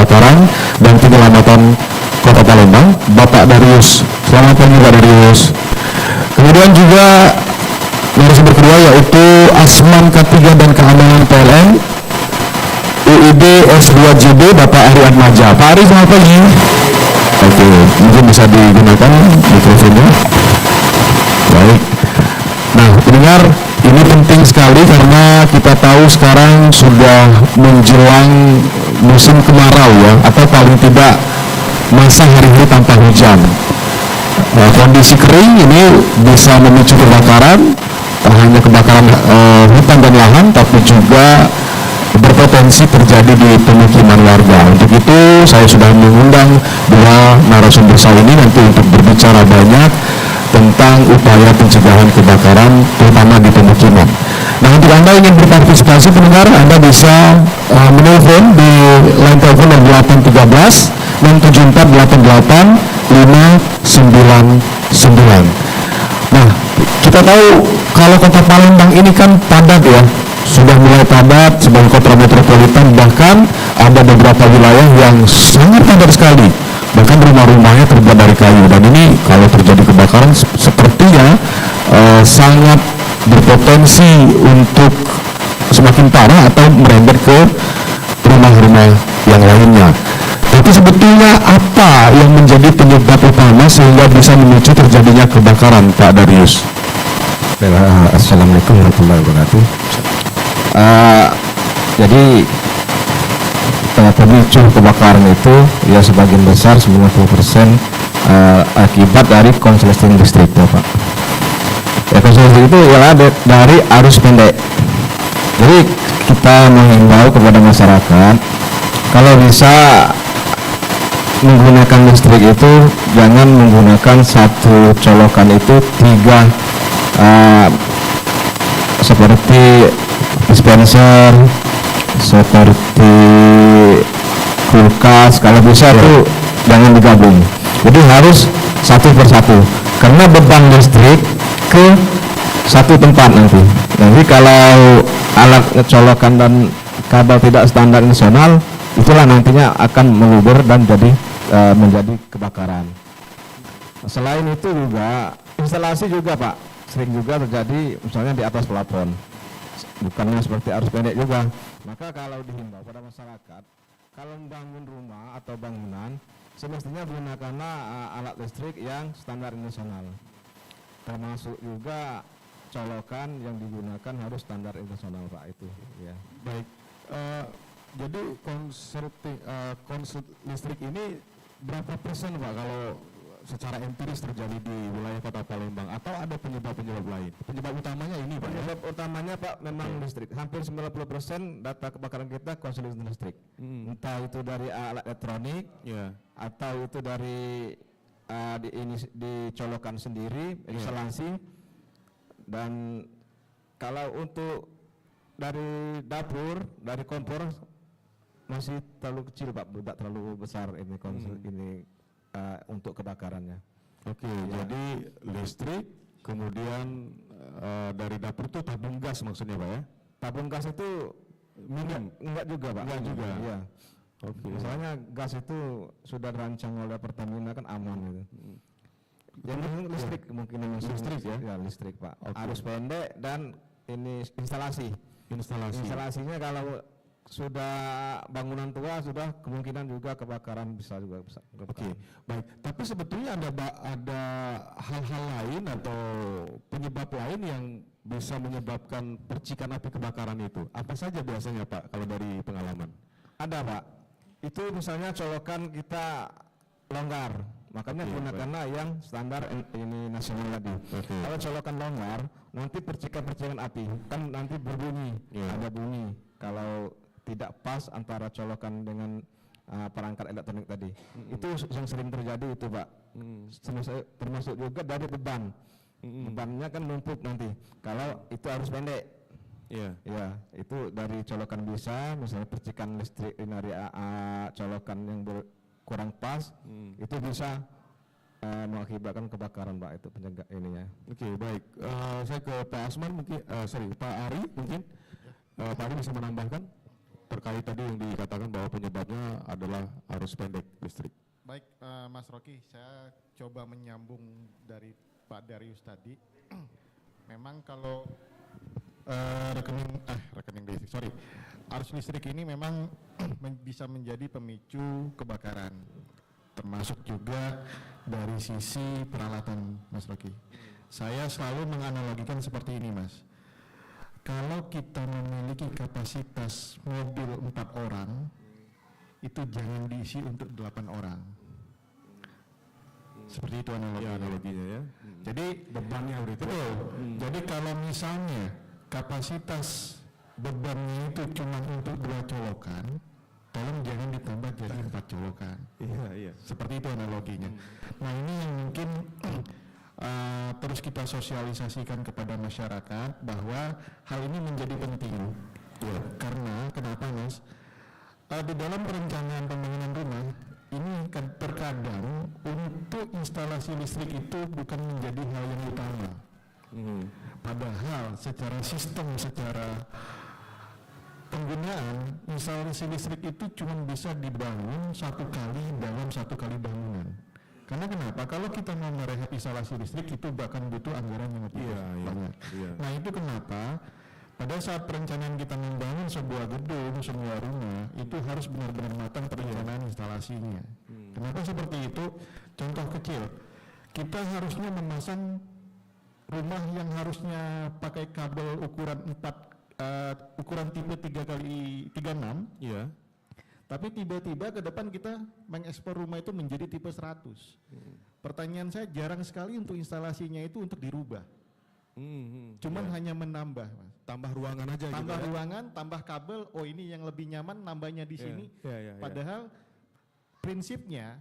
Kebakaran dan Penyelamatan Kota Palembang, Bapak Darius. Selamat pagi Pak Darius. Kemudian juga narasumber kedua yaitu Asman K3 dan Keamanan PLN UID S2JB Bapak Ari Atmaja. Pak Ari, selamat pagi. Oke, mungkin bisa digunakan mikrofonnya. Baik. Nah, pendengar, ini penting sekali karena kita tahu sekarang sudah menjelang musim kemarau ya, atau paling tidak masa hari-hari tanpa hujan. Kondisi kering ini bisa memicu kebakaran, tak hanya kebakaran hutan dan lahan, tapi juga berpotensi terjadi di pemukiman warga. Untuk itu saya sudah mengundang dua narasumber saya ini nanti untuk berbicara banyak tentang upaya pencegahan kebakaran terutama di pemukiman. Nah, untuk Anda ingin berpartisipasi pendengar, Anda bisa menelpon di line telepon 0813 674 599. Nah, kita tahu kalau Kota Palembang ini kan padat ya, sudah mulai padat sebagai kota metropolitan, bahkan ada beberapa wilayah yang sangat padat sekali, bahkan rumah-rumahnya terbuat dari kayu, dan ini kalau terjadi kebakaran sepertinya sangat berpotensi untuk semakin parah atau merembet ke rumah-rumah yang lainnya. Tapi sebetulnya apa yang menjadi penyebab utama sehingga bisa memicu terjadinya kebakaran, Pak Darius? Assalamualaikum warahmatullahi wabarakatuh. Jadi pemicu kebakaran itu ya sebagian besar 90% akibat dari konsleting listrik ya Pak. Ya, konsleting itu ialah dari arus pendek. Jadi kita menghimbau kepada masyarakat kalau bisa menggunakan listrik itu jangan menggunakan satu colokan itu tiga seperti dispenser, seperti kulkas, kalau bisa itu jangan digabung. Jadi harus satu persatu karena beban listrik ke satu tempat nanti. Nanti kalau alat colokan dan kabel tidak standar nasional, itulah nantinya akan menguber dan menjadi kebakaran. Selain itu juga instalasi juga Pak, sering juga terjadi misalnya di atas plafon, bukannya seperti arus pendek juga. Maka kalau dihimbau pada masyarakat, kalau membangun rumah atau bangunan, semestinya gunakanlah alat listrik yang standar nasional. Termasuk juga colokan yang digunakan harus standar internasional Pak itu. Ya. Baik. Jadi konslet listrik ini berapa persen Pak kalau secara empiris terjadi di wilayah Kota Palembang, atau ada penyebab-penyebab lain? Penyebab utamanya ini Pak. Penyebab utamanya Pak memang listrik. Hampir 90% data kebakaran kita konsleting listrik. Entah itu dari alat elektronik, atau itu dari dicolokan sendiri, instalasi. Dan kalau untuk dari dapur, dari kompor masih terlalu kecil Pak, tidak terlalu besar ini ini untuk kebakarannya. Oke, jadi listrik, kemudian dari dapur itu tabung gas maksudnya Pak ya? Tabung gas itu enggak juga Pak. Enggak juga. Iya. Oke. Misalnya gas itu sudah dirancang oleh Pertamina kan aman gitu. Yang penting listrik kemungkinan listrik ya? Ya listrik Pak. Okay. Arus pendek dan ini instalasi. Instalasinya kalau sudah bangunan tua sudah kemungkinan juga kebakaran bisa. Oke, baik. Tapi sebetulnya ada hal-hal lain atau penyebab lain yang bisa menyebabkan percikan api kebakaran itu. Apa saja biasanya Pak kalau dari pengalaman? Ada Pak. Itu misalnya colokan kita longgar, makanya gunakanlah yang standar ini nasional tadi. Kalau colokan longgar, nanti percikan api kan nanti berbunyi, ada bunyi. Kalau tidak pas antara colokan dengan perangkat elektronik tadi, itu yang sering terjadi itu Pak. Termasuk juga dari beban. Bebannya kan numpuk nanti. Kalau itu harus pendek. Ya, itu dari colokan bisa, misalnya percikan listrik dari colokan yang kurang pas, itu bisa mengakibatkan kebakaran Pak, itu penjaga ininya. Oke, baik. Saya ke Pak Asman mungkin, Pak Ari mungkin. Pak Ari bisa menambahkan? terkait tadi yang dikatakan bahwa penyebabnya adalah arus pendek listrik. Baik, Mas Rocky, saya coba menyambung dari Pak Darius tadi. Memang kalau rekening listrik, sorry, arus listrik ini memang bisa menjadi pemicu kebakaran, termasuk juga dari sisi peralatan, Mas Rocky. Saya selalu menganalogikan seperti ini, Mas. Kalau kita memiliki kapasitas mobil 4 orang, itu jangan diisi untuk 8 orang. Seperti itu analoginya ya. Jadi bebannya itu. Betul. Jadi kalau misalnya kapasitas bebannya itu cuma untuk 2 colokan, tolong jangan ditambah jadi 4 colokan. Iya. Seperti itu analoginya. Nah, ini yang mungkin terus kita sosialisasikan kepada masyarakat bahwa hal ini menjadi penting. Ya, karena kenapa, Mas? Di dalam perencanaan pembangunan rumah ini kan terkadang untuk instalasi listrik itu bukan menjadi hal yang utama. Padahal secara sistem, secara penggunaan instalasi listrik itu cuma bisa dibangun 1 kali dalam 1 kali bangunan. Karena kenapa? Kalau kita mau merehab instalasi listrik itu bahkan butuh anggaran yang lebih banyak. Nah, itu kenapa pada saat perencanaan kita membangun sebuah gedung, sebuah rumah, itu harus benar-benar matang perencanaan instalasinya. Kenapa seperti itu? Contoh kecil, kita harusnya memasang rumah yang harusnya pakai kabel ukuran ukuran tipe 3x36. Iya. Tapi tiba-tiba ke depan kita mengekspor rumah itu menjadi tipe 100. Pertanyaan saya, jarang sekali untuk instalasinya itu untuk dirubah. Cuman hanya menambah, Mas. Tambah ruangan aja. Tambah gitu, ruangan, tambah kabel. Oh, ini yang lebih nyaman, nambahnya di sini. Padahal prinsipnya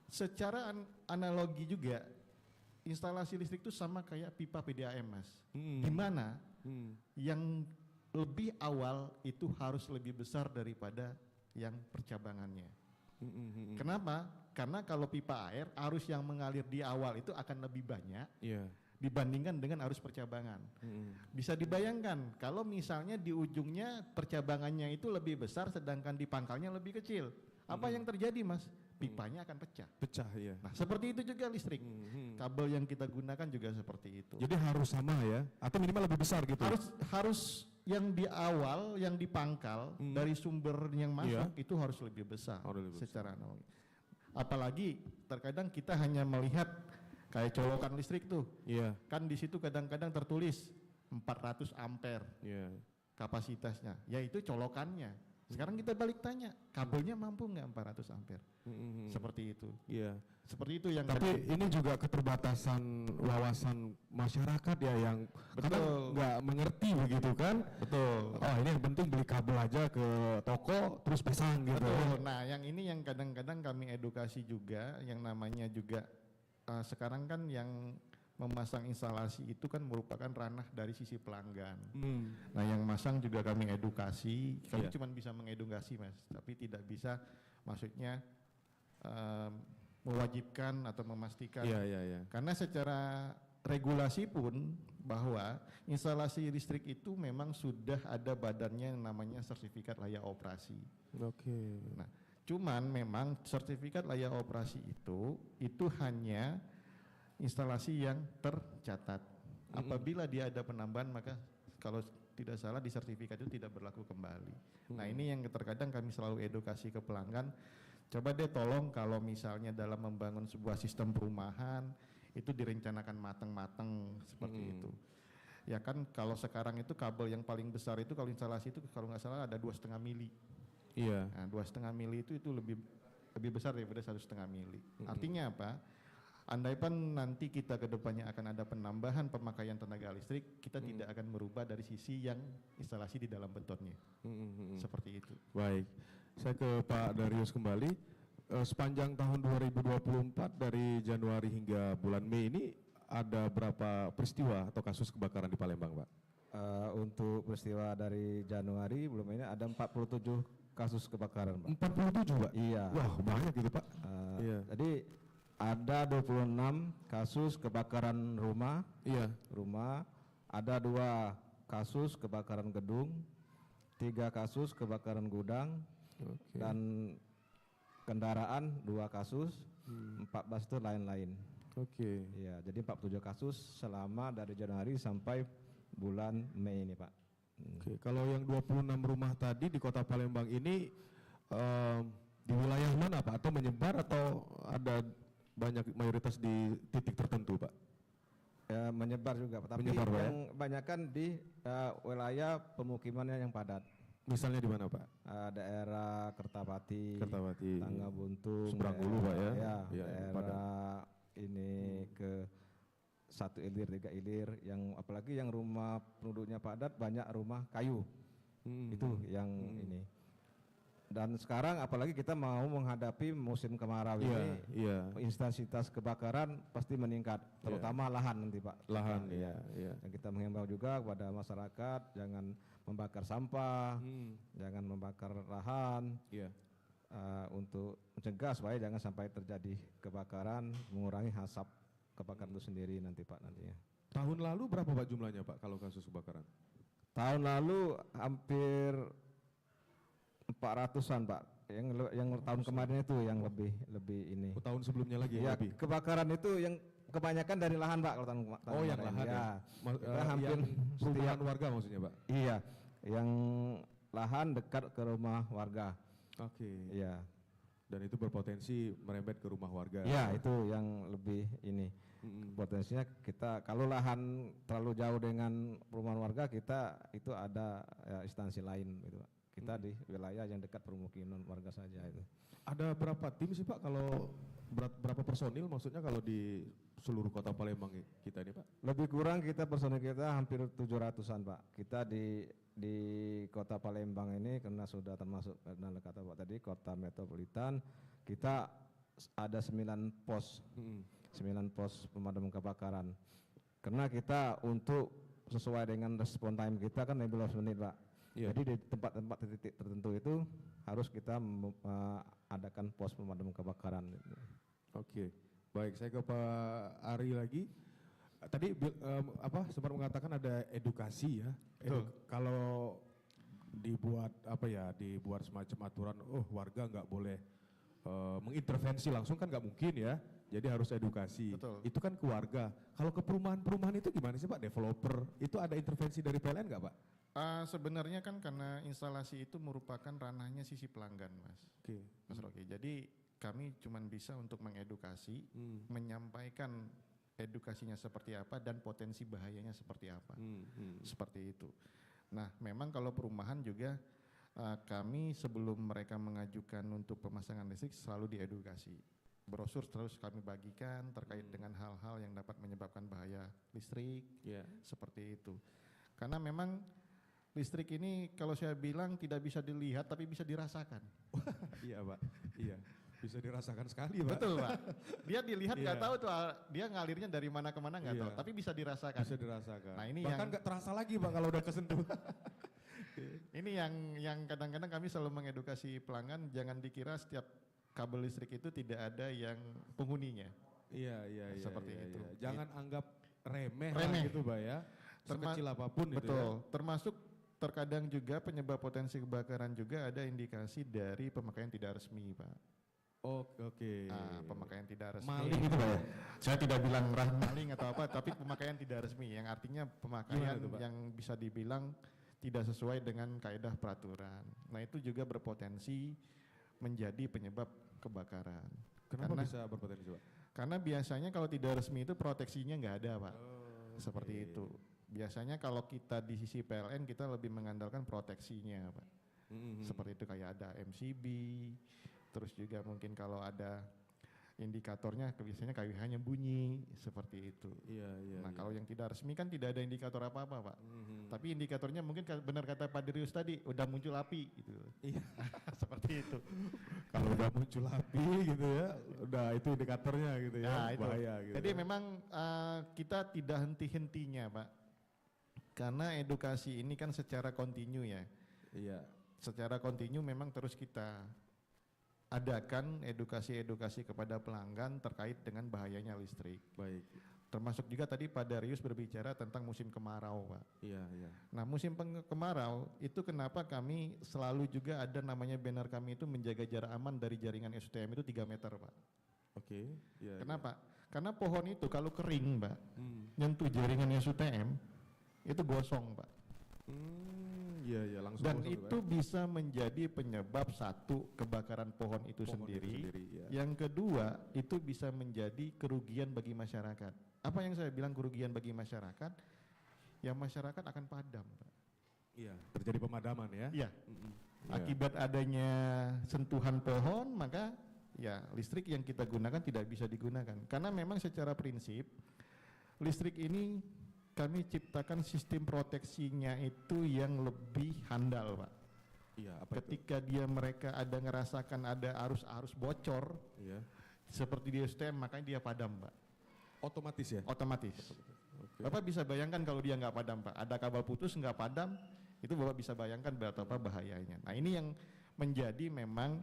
secara analogi juga instalasi listrik itu sama kayak pipa PDAM, Mas. Di mana yang lebih awal itu harus lebih besar daripada yang percabangannya. Kenapa? Karena kalau pipa air, arus yang mengalir di awal itu akan lebih banyak dibandingkan dengan arus percabangan. Bisa dibayangkan kalau misalnya di ujungnya percabangannya itu lebih besar sedangkan di pangkalnya lebih kecil. Apa yang terjadi, Mas? Pipanya akan pecah. Iya. Nah, seperti itu juga listrik. Kabel yang kita gunakan juga seperti itu. Jadi harus sama ya, atau minimal lebih besar gitu. Harus yang di awal, yang di pangkal dari sumber yang masuk itu harus lebih besar secara analogi. Apalagi terkadang kita hanya melihat kayak colokan listrik tuh. Kan di situ kadang-kadang tertulis 400 ampere kapasitasnya, yaitu colokannya. Sekarang kita balik tanya, kabelnya mampu nggak 400 ampere? Seperti itu. Seperti itu yang. Tapi ini juga keterbatasan wawasan masyarakat ya yang kadang nggak mengerti begitu kan? Betul. Oh, ini yang penting beli kabel aja ke toko terus pasang gitu. Betul. Nah, yang ini yang kadang-kadang kami edukasi juga, yang namanya juga sekarang kan yang memasang instalasi itu kan merupakan ranah dari sisi pelanggan. Nah, yang masang juga kami edukasi. Kami cuma bisa mengedukasi, Mas, tapi tidak bisa, maksudnya mewajibkan atau memastikan. Karena secara regulasi pun bahwa instalasi listrik itu memang sudah ada badannya yang namanya sertifikat layak operasi. Nah, cuman memang sertifikat layak operasi itu hanya instalasi yang tercatat. Apabila dia ada penambahan, maka kalau tidak salah di sertifikat itu tidak berlaku kembali. Nah, ini yang terkadang kami selalu edukasi ke pelanggan. Coba deh tolong kalau misalnya dalam membangun sebuah sistem perumahan itu direncanakan matang-matang seperti itu. Ya kan, kalau sekarang itu kabel yang paling besar itu kalau instalasi itu kalau nggak salah ada 2,5 mili. Nah, 2,5 mili itu lebih besar daripada 1,5 mili. Artinya apa? Andaikan nanti kita ke depannya akan ada penambahan pemakaian tenaga listrik, kita tidak akan merubah dari sisi yang instalasi di dalam betonnya. Seperti itu. Baik, saya ke Pak Darius kembali. Sepanjang tahun 2024 dari Januari hingga bulan Mei ini ada berapa peristiwa atau kasus kebakaran di Palembang, Pak? Untuk peristiwa dari Januari belum ini ada 47 kasus kebakaran, Pak. 47, Pak? Iya. Wah, banyak gitu, Pak. Jadi ada 26 kasus kebakaran rumah. Rumah. Ada 2 kasus kebakaran gedung. 3 kasus kebakaran gudang dan kendaraan 2 kasus, 14 itu lain-lain. Oke. Ya, jadi 47 kasus selama dari Januari sampai bulan Mei ini, Pak. Oke, kalau yang 26 rumah tadi di Kota Palembang ini di wilayah mana Pak? Atau menyebar atau ada banyak mayoritas di titik tertentu Pak? Ya, menyebar juga, Pak. Tapi Menyebar, Pak, ya? yang kebanyakan di wilayah pemukimannya yang padat. Misalnya di mana Pak? Daerah Kertapati, Kertapati, Tangga Buntung, Sembrangulu, Pak, ya? Ya, Iya, yang daerah ini ke 1 ilir, 3 ilir, yang apalagi yang rumah penduduknya padat banyak rumah kayu. Itu yang ini. Dan sekarang apalagi kita mau menghadapi musim kemarau ini, intensitas kebakaran pasti meningkat, terutama lahan nanti Pak. Lahan, Iya. Dan kita menghimbau juga kepada masyarakat jangan membakar sampah, jangan membakar lahan, untuk mencegah supaya jangan sampai terjadi kebakaran, mengurangi asap kebakaran itu sendiri nanti Pak nantinya. Tahun lalu berapa Pak jumlahnya Pak kalau kasus kebakaran? Tahun lalu hampir 400-an Pak. Yang tahun kemarin itu yang lebih ini. Tahun sebelumnya lagi Ya, lebih. kebakaran itu yang kebanyakan dari lahan Pak kalau tahun yang kemarin. lahan ya. Kita hampir yang perumahan setiap warga maksudnya Pak? Iya, yang lahan dekat ke rumah warga. Oke. Iya. Dan itu berpotensi merembet ke rumah warga. Iya, itu yang lebih ini. Potensinya kita kalau lahan terlalu jauh dengan perumahan warga kita itu ada instansi lain gitu Pak. Kita di wilayah yang dekat permukiman warga saja itu. Ada berapa tim sih Pak kalau berapa personil maksudnya kalau di seluruh Kota Palembang kita ini Pak? Lebih kurang kita personil kita hampir 700-an Pak. Kita di Kota Palembang ini karena sudah termasuk dan kata Pak tadi kota metropolitan, kita ada 9 pos. 9 pos pemadam kebakaran. Karena kita untuk sesuai dengan respon time kita kan 15 menit Pak. Jadi di tempat-tempat titik tertentu itu harus kita adakan pos pemadam kebakaran. Oke, baik. Saya ke Pak Ari lagi. Tadi sempat mengatakan ada edukasi ya. Kalau dibuat dibuat semacam aturan, warga nggak boleh mengintervensi langsung kan nggak mungkin ya. Jadi harus edukasi. Betul. Itu kan ke warga. Kalau ke perumahan itu gimana sih Pak? Developer itu ada intervensi dari PLN nggak Pak? Sebenarnya kan karena instalasi itu merupakan ranahnya sisi pelanggan, Mas. Mas Rocky. Jadi kami cuma bisa untuk mengedukasi, menyampaikan edukasinya seperti apa dan potensi bahayanya seperti apa. Seperti itu. Nah, memang kalau perumahan juga kami sebelum mereka mengajukan untuk pemasangan listrik selalu diedukasi. Brosur terus kami bagikan terkait dengan hal-hal yang dapat menyebabkan bahaya listrik, seperti itu. Karena memang listrik ini kalau saya bilang tidak bisa dilihat tapi bisa dirasakan. Iya Pak, iya bisa dirasakan sekali Pak. Betul Pak, dia dilihat nggak tahu tuh dia ngalirnya dari mana ke mana nggak tahu, tapi bisa dirasakan. Bisa dirasakan. Nah ini bahkan nggak terasa lagi Pak kalau udah kesentuh. Ini yang kadang-kadang kami selalu mengedukasi pelanggan jangan dikira setiap kabel listrik itu tidak ada yang penghuninya. Iya. Seperti itu. Jangan anggap remeh. Gitu Pak ya. Sekecil apapun itu. Betul. Termasuk terkadang juga penyebab potensi kebakaran juga ada indikasi dari pemakaian tidak resmi Pak. Oke. Pemakaian tidak resmi. Maling itu Pak ya? Saya tidak bilang maling atau apa, tapi pemakaian tidak resmi yang artinya pemakaian itu, Pak? yang bisa dibilang tidak sesuai dengan kaedah peraturan. Nah itu juga berpotensi menjadi penyebab kebakaran. Kenapa bisa berpotensi Pak? Karena biasanya kalau tidak resmi itu proteksinya nggak ada Pak. Seperti itu. Biasanya kalau kita di sisi PLN kita lebih mengandalkan proteksinya Pak. Seperti itu kayak ada MCB, terus juga mungkin kalau ada indikatornya biasanya KWH-nya bunyi seperti itu. Nah kalau yang tidak resmi kan tidak ada indikator apa-apa Pak. Tapi indikatornya mungkin benar kata Pak Darius tadi udah muncul api gitu. Seperti itu. Kalau udah muncul api gitu ya, udah itu indikatornya gitu ya, bahaya gitu. Jadi memang kita tidak henti-hentinya Pak. Karena edukasi ini kan secara kontinu ya. Secara kontinu memang terus kita adakan edukasi-edukasi kepada pelanggan terkait dengan bahayanya listrik. Baik. Termasuk juga tadi Pak Darius berbicara tentang musim kemarau, Pak. Iya, iya. Nah, musim kemarau itu kenapa kami selalu juga ada namanya banner kami itu menjaga jarak aman dari jaringan STM itu 3 meter, Pak. Oke. Iya. Kenapa? Karena pohon itu kalau kering, Pak, Hmm. nyentuh jaringan STM itu gosong, Pak. Iya, iya, langsung Dan gosong, itu Pak. bisa menjadi penyebab satu kebakaran pohon itu Pohon itu sendiri. sendiri, ya. Yang kedua itu bisa menjadi kerugian bagi masyarakat. Apa yang saya bilang kerugian bagi masyarakat? Ya masyarakat akan padam, Pak. Iya, terjadi pemadaman ya. Iya. Mm-mm. Iya. Akibat adanya sentuhan pohon, maka ya listrik yang kita gunakan tidak bisa digunakan. Karena memang secara prinsip listrik ini kami ciptakan sistem proteksinya itu yang lebih handal, Pak. Iya, apa itu? Ketika mereka ada ngerasakan ada arus-arus bocor Iya. seperti di STM, makanya dia padam, Pak. Otomatis ya. Otomatis. Oke. Bapak bisa bayangkan kalau dia nggak padam, Pak. Ada kabel putus nggak padam, itu Bapak bisa bayangkan betapa bahayanya. Nah, ini yang menjadi memang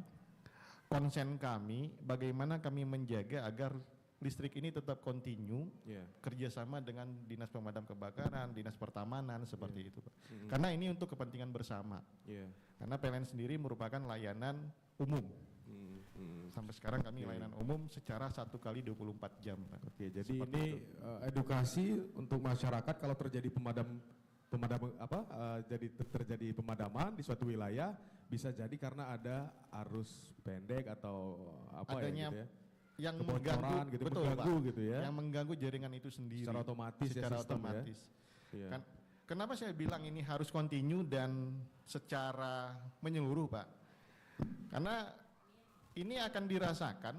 konsen kami, bagaimana kami menjaga agar listrik ini tetap kontinu, Iya. kerjasama dengan dinas pemadam kebakaran, dinas pertamanan seperti itu, Pak. Mm-mm. Karena ini untuk kepentingan bersama. Iya. Karena PLN sendiri merupakan layanan umum. Mm-mm. Sampai sekarang kami layanan umum secara 1 kali 24 jam, Pak. Oke, jadi Seperti ini itu. edukasi untuk masyarakat kalau terjadi terjadi pemadaman di suatu wilayah, bisa jadi karena ada arus pendek atau apa Adanya ya gitu ya. yang Kebocoran mengganggu, gitu, betul, mengganggu Pak. gitu ya. Yang mengganggu jaringan itu sendiri. Secara otomatis ya, Secara sistem ya. otomatis. Iya. Kan, kenapa saya bilang ini harus kontinu dan secara menyeluruh, Pak? Karena ini akan dirasakan.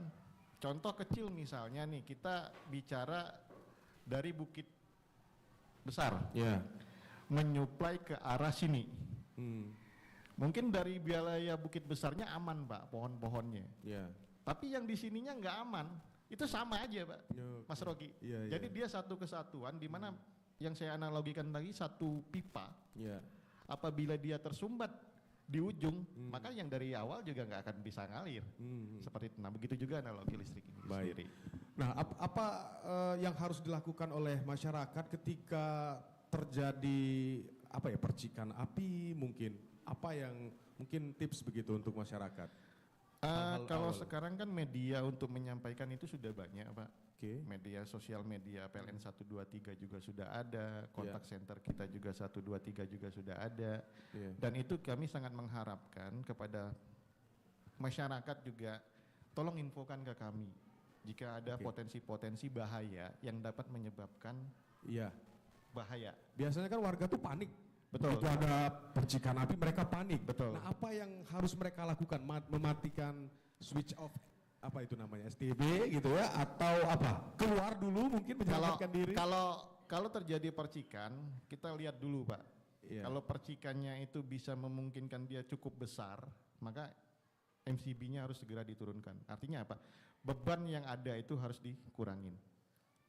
Contoh kecil misalnya nih, kita bicara dari Bukit Besar, Iya. menyuplai ke arah sini. Hmm. Mungkin dari wilayah Bukit Besarnya aman, Pak, pohon-pohonnya. Iya. Tapi yang di sininya nggak aman, itu sama aja, Pak, Oke. Mas Rocky. Iya, iya. Jadi dia satu kesatuan di mana yang saya analogikan tadi satu pipa, Iya. apabila dia tersumbat di ujung, maka yang dari awal juga nggak akan bisa ngalir. Hmm. Seperti itu. Nah, begitu juga analogi listrik ini Baik. sendiri. Nah, apa yang harus dilakukan oleh masyarakat ketika terjadi percikan api mungkin? Apa yang mungkin tips begitu untuk masyarakat? Hal-hal Kalau awal. sekarang kan media untuk menyampaikan itu sudah banyak, Pak. Oke. Media sosial media PLN 123 juga sudah ada, kontak center kita juga 123 juga sudah ada. Iya. Dan itu kami sangat mengharapkan kepada masyarakat juga, tolong infokan ke kami jika ada Oke. potensi-potensi bahaya yang dapat menyebabkan Iya. bahaya. Biasanya kan warga tuh panik. Betul. Begitu ada percikan api mereka panik. Betul. Nah, apa yang harus mereka lakukan? Mematikan switch off apa itu namanya STB gitu ya, atau apa? Keluar dulu mungkin menyelamatkan diri. Kalau terjadi percikan, kita lihat dulu, Pak. Iya. Kalau percikannya itu bisa memungkinkan dia cukup besar, maka MCB-nya harus segera diturunkan. Artinya apa? Beban yang ada itu harus dikurangin.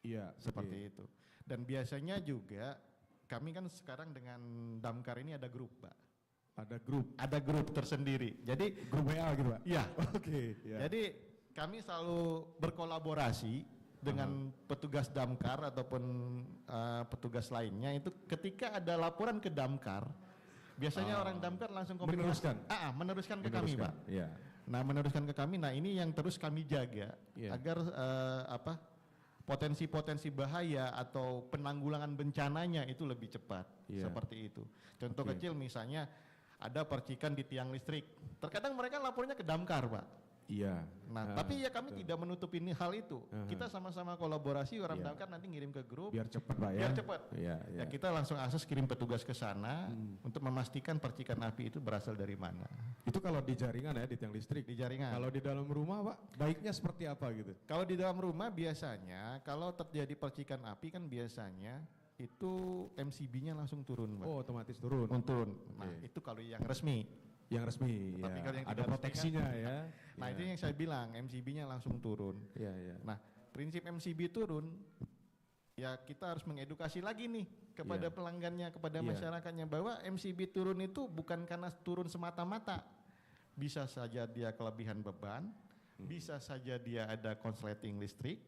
Iya, Seperti itu. Dan biasanya juga kami kan sekarang dengan Damkar ini ada grup, Pak. ada grup Ada grup tersendiri. Jadi WA gitu, Pak. ya, Oke, ya. jadi kami selalu berkolaborasi dengan petugas Damkar ataupun petugas lainnya. Itu ketika ada laporan ke Damkar, biasanya orang Damkar langsung Meneruskan? meneruskan ke kami, Pak. Iya. Nah, meneruskan ke kami. Nah, ini yang terus kami jaga Iya. agar potensi-potensi bahaya atau penanggulangan bencananya itu lebih cepat. Iya. Seperti itu. Contoh Oke. kecil misalnya ada percikan di tiang listrik. Terkadang mereka lapornya ke Damkar, Pak. Iya. Nah, tapi ya kami tidak menutup ini hal itu. Kita sama-sama kolaborasi, orang Iya. Damkar nanti ngirim ke grup. Biar cepat, Pak ya. Biar cepat. Iya, iya. Ya kita langsung akses kirim petugas ke sana untuk memastikan percikan api itu berasal dari mana. Itu kalau di jaringan ya, di tiang listrik. Di jaringan. Kalau di dalam rumah, Pak, baiknya seperti apa gitu? Kalau di dalam rumah biasanya kalau terjadi percikan api kan biasanya itu MCB-nya langsung turun, Pak. Oh, otomatis turun. Turun. Nah, Oke. itu kalau yang resmi. Yang resmi, Tapi ya. kalau yang Ada tidak resmi proteksinya kan- ya. Nah, Iya. itu yang saya bilang, MCB-nya langsung turun. Iya, iya. Nah, prinsip MCB turun, ya kita harus mengedukasi lagi nih kepada Iya. pelanggannya, kepada Iya. masyarakatnya bahwa MCB turun itu bukan karena turun semata-mata. bisa saja dia kelebihan beban, bisa saja dia ada konsleting listrik,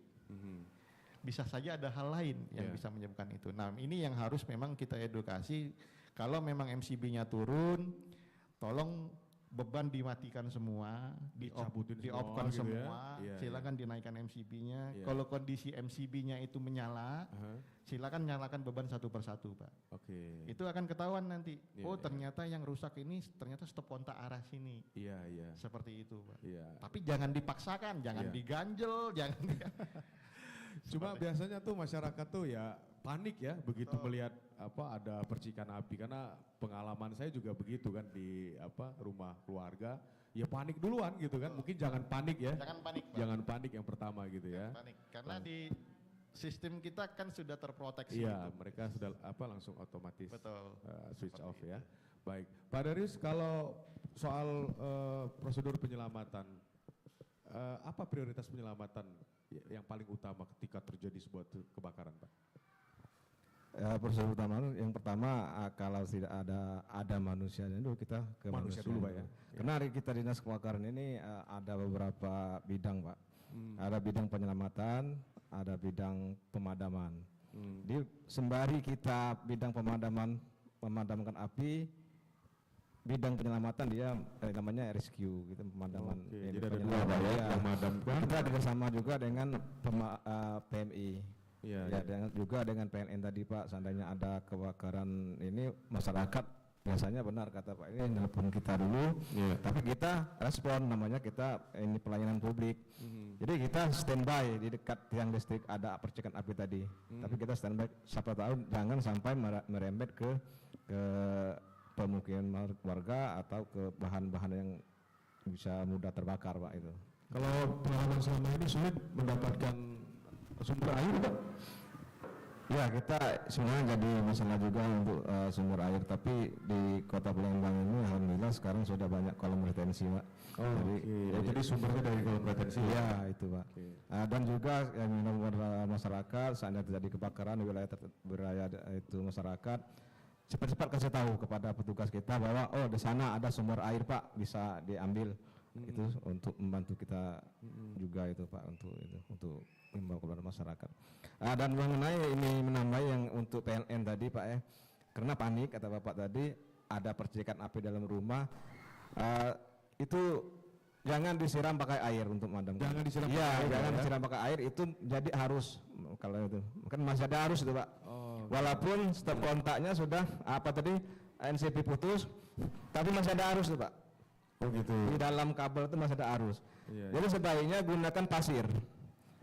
bisa saja ada hal lain yang bisa menyebabkan itu. Nah, ini yang harus memang kita edukasi. Kalau memang MCB-nya turun, tolong beban dimatikan semua, di-off-kan gitu semua, ya. silakan dinaikkan MCB-nya. Iya. Kalau kondisi MCB-nya itu menyala, silakan nyalakan beban satu persatu, Pak. Oke. Itu akan ketahuan nanti. Iya, Oh, iya. ternyata yang rusak ini ternyata stop kontak arah sini. Iya, iya. Seperti itu, Pak. Iya. Tapi jangan dipaksakan, jangan Iya. diganjel, jangan Cuma biasanya tuh masyarakat tuh ya panik ya begitu melihat ada percikan api, karena pengalaman saya juga begitu kan di rumah keluarga, ya panik duluan gitu kan. Mungkin jangan panik ya. Jangan panik, Pak. Jangan panik yang pertama gitu ya. Panik. Karena di sistem kita kan sudah terproteksi. Iya, gitu. mereka sudah langsung otomatis Betul. switch Seperti off itu. ya. Baik, Pak Darius, kalau soal prosedur penyelamatan, apa prioritas penyelamatan yang paling utama ketika terjadi sebuah kebakaran, Pak? Prosedur utama yang pertama kalau tidak ada manusianya dulu, kita ke Manusia manusia dulu, Pak, ya. Karena hari kita dinas kebakaran ini ada beberapa bidang, Pak. Ada bidang penyelamatan, ada bidang pemadaman. Di sembari kita bidang memadamkan api, bidang penyelamatan dia namanya rescue gitu, pemadaman. Oke, ini, jadi ada dua, penyelaman. Pak, ya, Iya. memadamkan. Kita bekerjasama juga dengan PMI. Iya, Ya, juga dengan PLN tadi, Pak. Seandainya ada kebakaran ini, masyarakat biasanya benar kata Pak ini nelpon kita dulu, tapi kita respon, namanya kita ini pelayanan publik. Jadi kita standby di dekat tiang listrik ada percikan api tadi, tapi kita standby, siapa tahu jangan sampai merembet ke pemukiman warga atau ke bahan-bahan yang bisa mudah terbakar, Pak itu. Kalau pengalaman selama ini sulit mendapatkan sumber air, Pak? Ya, kita sebenarnya jadi masalah juga untuk sumber air, tapi di Kota Palembang ini alhamdulillah sekarang sudah banyak kolam retensi, Pak. Jadi sumbernya dari kolam retensi. Iya, itu, Pak. Dan juga yang masyarakat saat terjadi kebakaran di wilayah itu masyarakat cepat-cepat kasih tahu kepada petugas kita bahwa oh di sana ada sumber air, Pak, bisa diambil. Itu untuk membantu kita juga itu, Pak, untuk membawa kepada masyarakat. Dan mengenai ini menambah yang untuk PLN tadi, Pak ya, karena panik kata Bapak tadi ada percikan api dalam rumah, itu jangan disiram pakai air untuk memadamkan. Jangan disiram Iya, pakai air, jangan ya? disiram pakai air, itu jadi harus kalau itu kan masih ada arus itu, Pak. Walaupun stop kontaknya sudah NCP putus, tapi masih ada arus itu, Pak. Oh gitu. Di dalam kabel itu masih ada arus. Iya, Jadi sebaiknya gunakan pasir.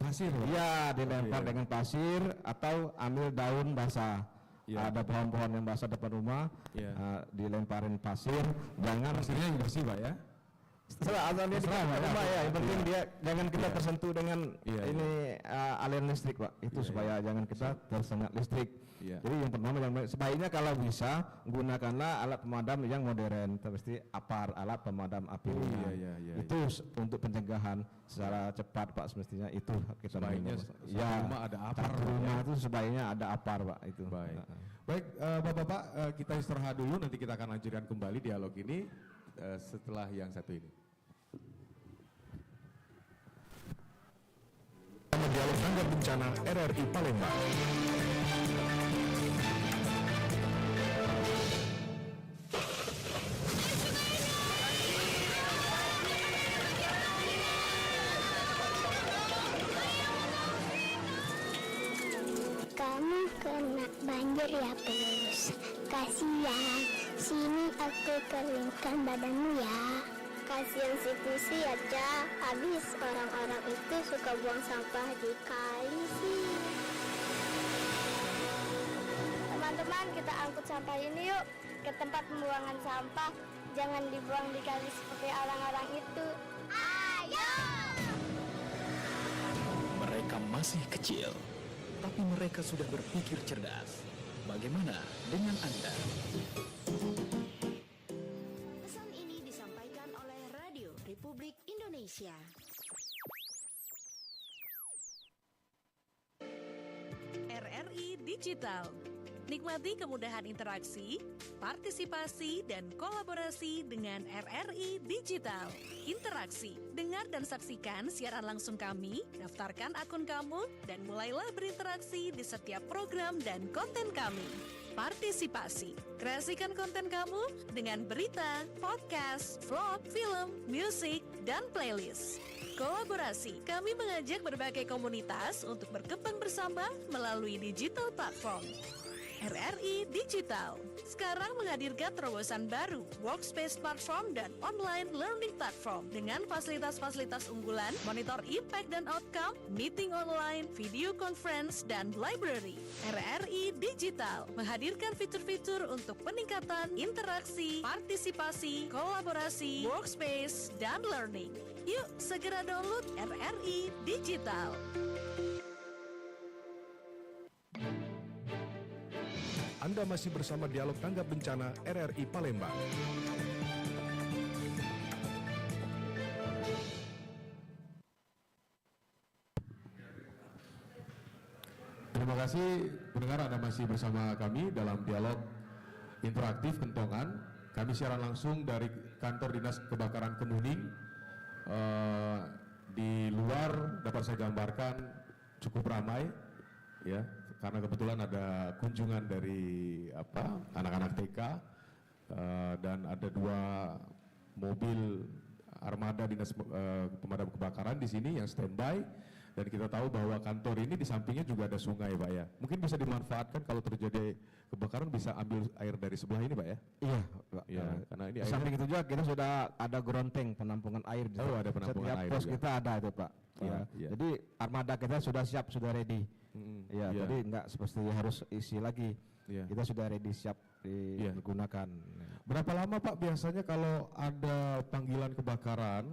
Pasir, Pak? Iya, dilempar dengan pasir atau ambil daun basah. Iya. Ada pohon-pohon yang basah depan rumah, Iya. dilemparin pasir. Jangan Pasirnya yang bersih, Pak ya? setelah atau dia di Terserah, Pak, ya. rumah ya, yang penting Iya. dia jangan kita Iya. tersentuh dengan Iya, ini aliran listrik, Pak. Itu Iya, supaya jangan kita tersengat listrik. Iya. Jadi yang pertama sebaiknya kalau bisa gunakanlah alat pemadam yang modern, seperti APAR, alat pemadam api ringan. iya. Itu untuk pencegahan secara cepat, Pak, semestinya itu kita Sebaiknya minum. satu rumah ada APAR, Satu rumah itu sebaiknya ada APAR, Pak, itu. Baik. Baik, Bapak-bapak, kita istirahat dulu, nanti kita akan lanjutkan kembali dialog ini setelah yang satu ini. Dialog Tanggap Bencana RRI Palembang. Kamu kena banjir ya, Pus. Kasihan, sini aku keringkan badanmu ya. Kasihan si Pusi ya, Ca. Habis orang-orang itu suka buang sampah di kali sih. Teman-teman, kita angkut sampah ini yuk ke tempat pembuangan sampah. Jangan dibuang di kali seperti orang-orang itu. Ayo! Mereka masih kecil, tapi mereka sudah berpikir cerdas. Bagaimana dengan Anda? Pesan ini disampaikan oleh Radio Republik Indonesia. RRI Digital. Nikmati kemudahan interaksi, partisipasi, dan kolaborasi dengan RRI Digital. Interaksi, dengar dan saksikan siaran langsung kami, daftarkan akun kamu, dan mulailah berinteraksi di setiap program dan konten kami. Partisipasi, kreasikan konten kamu dengan berita, podcast, vlog, film, musik, dan playlist. Kolaborasi, kami mengajak berbagai komunitas untuk berkembang bersama melalui digital platform. RRI Digital sekarang menghadirkan terobosan baru, workspace platform dan online learning platform dengan fasilitas-fasilitas unggulan, monitor impact dan outcome, meeting online, video conference, dan library. RRI Digital menghadirkan fitur-fitur untuk peningkatan interaksi, partisipasi, kolaborasi, workspace, dan learning. Yuk segera download RRI Digital. Anda masih bersama Dialog Tanggap Bencana RRI Palembang. Terima kasih pendengar, Anda masih bersama kami dalam Dialog Interaktif Kentongan. Kami siaran langsung dari kantor Dinas Kebakaran Kemuning. Di luar dapat saya gambarkan cukup ramai, ya. Karena kebetulan ada kunjungan dari anak-anak TK dan ada 2 mobil armada dinas pemadam kebakaran di sini yang standby, dan kita tahu bahwa kantor ini di sampingnya juga ada sungai, Pak ya. Mungkin bisa dimanfaatkan kalau terjadi kebakaran, bisa ambil air dari sebelah ini, Pak ya. Iya, Pak. Ya, karena ini di samping itu juga kita sudah ada gronteng penampungan air. Oh, ada penampungan setiap air pos juga. kita ada itu, Pak. Ya. Iya. Jadi armada kita sudah siap, sudah ready. Ya, Iya. jadi nggak seperti harus isi lagi. Iya. Kita sudah ready, siap digunakan. Berapa lama Pak biasanya kalau ada panggilan kebakaran,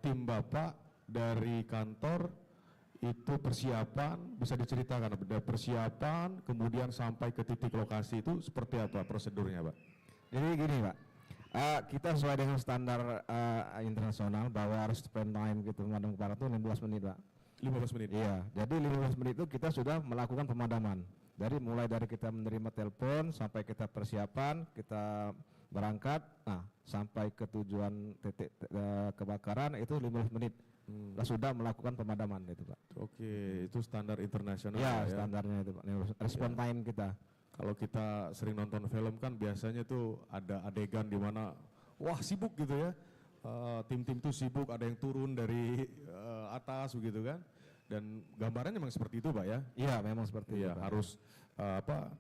tim Bapak dari kantor itu persiapan, bisa diceritakan ada persiapan kemudian sampai ke titik lokasi itu seperti apa prosedurnya, Pak? Jadi gini, Pak, kita sesuai dengan standar internasional bahwa harus spend time gitu pemadam kebakaran itu 15 menit, Pak. 15 menit? Iya, jadi 15 menit itu kita sudah melakukan pemadaman. Mulai dari kita menerima telepon sampai kita persiapan, kita berangkat, sampai ke tujuan titik kebakaran itu 15 menit. Kita sudah melakukan pemadaman itu, Pak. Oke, itu standar internasional Ya, ya. standarnya itu, Pak. Respon time kita. Kalau kita sering nonton film kan biasanya tuh ada adegan di mana wah sibuk gitu ya. Tim-tim tuh sibuk, ada yang turun dari atas begitu kan. Dan gambarannya memang seperti itu, Pak ya. Iya, memang seperti itu, Pak. Harus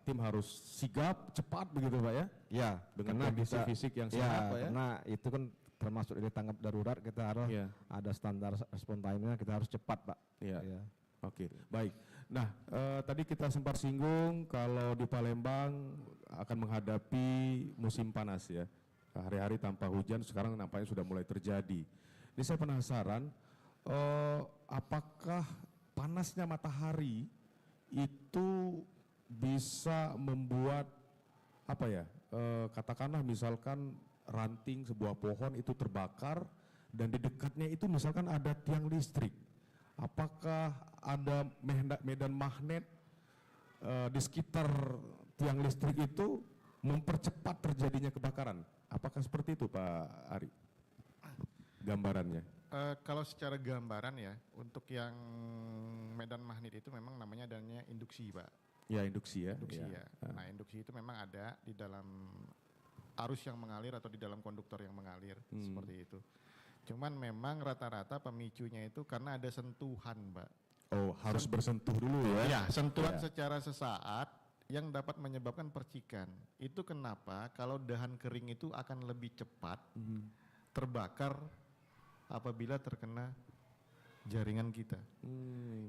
tim harus sigap, cepat begitu, Pak ya. Iya, dengan kondisi fisik yang sehat, Pak ya. Karena itu kan termasuk dari tanggap darurat, kita harus ada standar respon time-nya, kita harus cepat, Pak. Iya. Oke, baik. Nah, tadi kita sempat singgung kalau di Palembang akan menghadapi musim panas ya. Hari-hari tanpa hujan sekarang nampaknya sudah mulai terjadi. Ini saya penasaran, apakah panasnya matahari itu bisa membuat katakanlah misalkan ranting sebuah pohon itu terbakar dan di dekatnya itu misalkan ada tiang listrik. Apakah ada medan magnet di sekitar tiang listrik itu mempercepat terjadinya kebakaran? Apakah seperti itu, Pak Ari? Gambarannya. Kalau secara gambaran ya, untuk yang medan magnet itu memang namanya adanya induksi, Pak. Ya, induksi ya. Induksi ya. Nah, induksi itu memang ada di dalam arus yang mengalir atau di dalam konduktor yang mengalir, seperti itu. Cuman memang rata-rata pemicunya itu karena ada sentuhan, Pak. Oh, harus bersentuh dulu ya? Ya, sentuhan secara sesaat yang dapat menyebabkan percikan. Itu kenapa kalau dahan kering itu akan lebih cepat terbakar apabila terkena jaringan kita.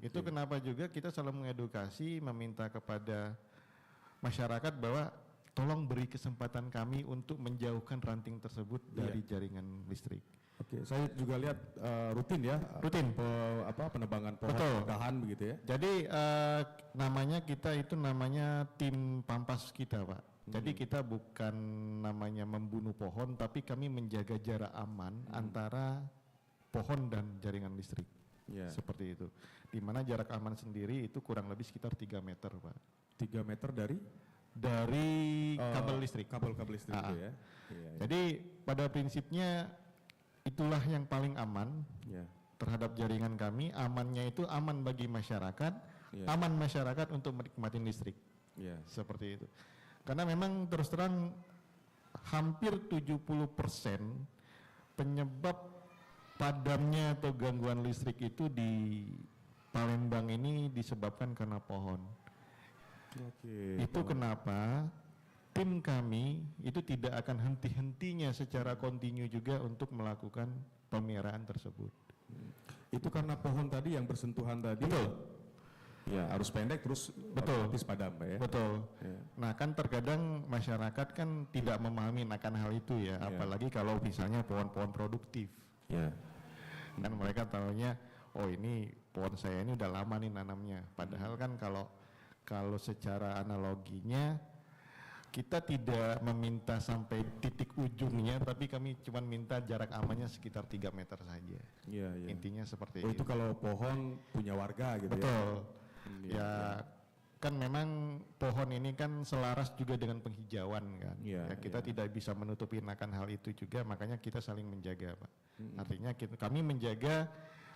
Itu kenapa juga kita selalu mengedukasi, meminta kepada masyarakat bahwa tolong beri kesempatan kami untuk menjauhkan ranting tersebut dari jaringan listrik. Oke, saya juga lihat rutin ya. Rutin. Penebangan pohon, Betul. dahan begitu ya. Jadi namanya kita itu namanya tim pampas kita, Pak. Jadi kita bukan namanya membunuh pohon, tapi kami menjaga jarak aman antara pohon dan jaringan listrik. Seperti itu. Di mana jarak aman sendiri itu kurang lebih sekitar 3 meter, Pak. 3 meter dari kabel listrik. Kabel-kabel listrik itu ya. Jadi pada prinsipnya itulah yang paling aman terhadap jaringan kami. Amannya itu aman bagi masyarakat, aman masyarakat untuk menikmati listrik. Seperti itu. Karena memang terus terang hampir 70% penyebab padamnya atau gangguan listrik itu di Palembang ini disebabkan karena pohon. Itu kenapa tim kami itu tidak akan henti-hentinya secara kontinu juga untuk melakukan pemeliharaan tersebut. Itu karena pohon tadi yang bersentuhan tadi. Betul. Ya, harus pendek terus otomatis padam, Pak ya. Betul. Nah, kan terkadang masyarakat kan tidak memahami akan hal itu ya, apalagi kalau misalnya pohon-pohon produktif. Dan mereka tahunya, oh ini pohon saya ini udah lama nih nanamnya. Padahal kan kalau secara analoginya kita tidak meminta sampai titik ujungnya, tapi kami cuma minta jarak amannya sekitar 3 meter saja. Intinya seperti itu. Itu kalau pohon punya warga gitu. Betul. Ya kan memang pohon ini kan selaras juga dengan penghijauan kan. Kita tidak bisa menutupi akan hal itu juga, makanya kita saling menjaga, Pak. Artinya kami menjaga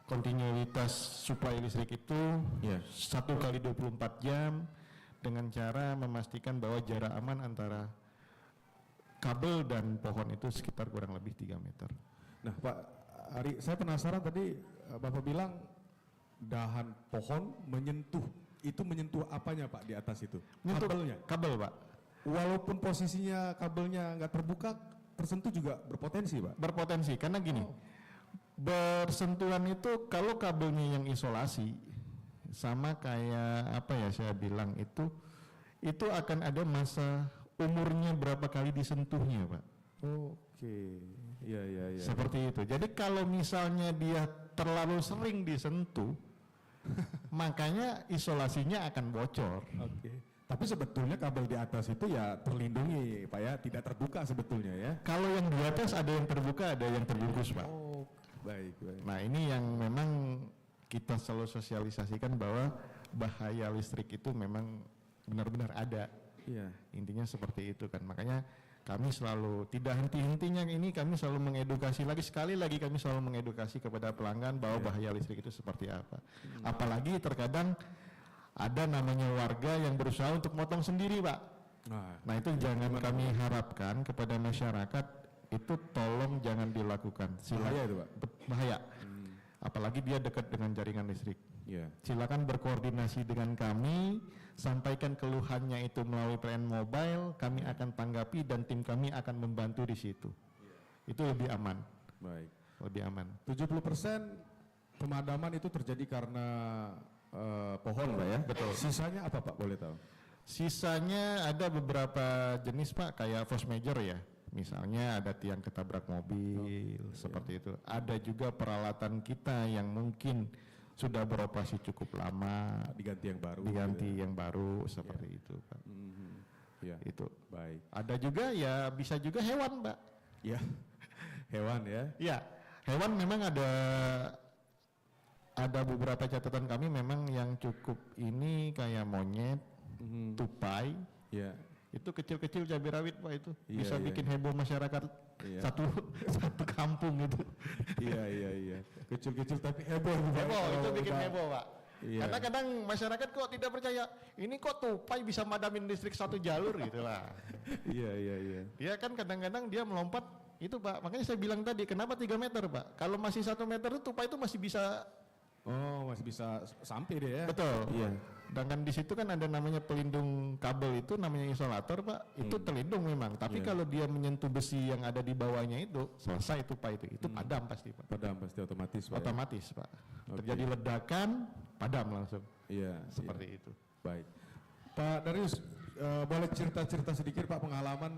kontinuitas suplai listrik itu 1 kali 24 jam dengan cara memastikan bahwa jarak aman antara kabel dan pohon itu sekitar kurang lebih 3 meter. Nah, Pak Ari, saya penasaran tadi Bapak bilang dahan pohon menyentuh apanya, Pak, di atas itu? Kabelnya? Kabel, Pak. Walaupun posisinya kabelnya nggak terbuka, tersentuh juga berpotensi, Pak? Berpotensi, karena gini, bersentuhan itu kalau kabelnya yang isolasi, sama kayak apa ya saya bilang itu akan ada masa umurnya berapa kali disentuhnya, Pak. Iya. Seperti itu. Jadi kalau misalnya dia terlalu sering disentuh, makanya isolasinya akan bocor. Tapi sebetulnya kabel di atas itu ya terlindungi, Pak ya, tidak terbuka sebetulnya ya. Kalau yang di atas ada yang terbuka, ada yang terbungkus, Pak. Baik. Nah, ini yang memang kita selalu sosialisasikan bahwa bahaya listrik itu memang benar-benar ada. Intinya seperti itu kan. Makanya kami selalu tidak henti-hentinya ini kami selalu mengedukasi sekali lagi kami selalu mengedukasi kepada pelanggan bahwa bahaya listrik itu seperti apa. Apalagi terkadang ada namanya warga yang berusaha untuk motong sendiri, Pak. Nah, itu jangan kami harapkan kepada masyarakat, itu tolong jangan dilakukan. Bahaya itu, Pak? Bahaya. Apalagi dia dekat dengan jaringan listrik. Silakan berkoordinasi dengan kami, sampaikan keluhannya itu melalui PLN Mobile, kami akan tanggapi dan tim kami akan membantu di situ. Itu lebih aman. Baik. Lebih aman. 70% pemadaman itu terjadi karena pohon, Pak ya? Betul. Sisanya apa, Pak, boleh tahu? Sisanya ada beberapa jenis, Pak, kayak force major ya. Misalnya ada tiang ketabrak mobil, seperti itu. Ada juga peralatan kita yang mungkin sudah beroperasi cukup lama, diganti yang baru. Yang baru, seperti itu, Pak. Itu. Baik. Ada juga ya bisa juga hewan, Pak. Hewan ya? Ya, hewan memang ada beberapa catatan kami memang yang cukup ini kayak monyet, tupai. Itu kecil-kecil cabai rawit, Pak, itu bisa bikin heboh masyarakat satu kampung itu. Iya. Kecil-kecil tapi heboh. Itu bikin heboh, Pak. Karena kadang masyarakat kok tidak percaya, ini kok tupai bisa madamin listrik satu jalur gitu lah. Iya. Dia kan kadang-kadang dia melompat itu, Pak. Makanya saya bilang tadi, kenapa 3 meter, Pak? Kalau masih 1 meter itu tupai itu masih bisa. Masih bisa sampai deh ya. Betul. Sedangkan di situ kan ada namanya pelindung kabel itu namanya isolator, Pak. Itu terlindung memang. Tapi kalau dia menyentuh besi yang ada di bawahnya itu selesai tupai itu padam pasti, Pak. Padam pasti otomatis, Pak. Otomatis, Pak. Terjadi ledakan, padam langsung. Seperti itu. Baik. Pak Darius, boleh cerita-cerita sedikit, Pak, pengalaman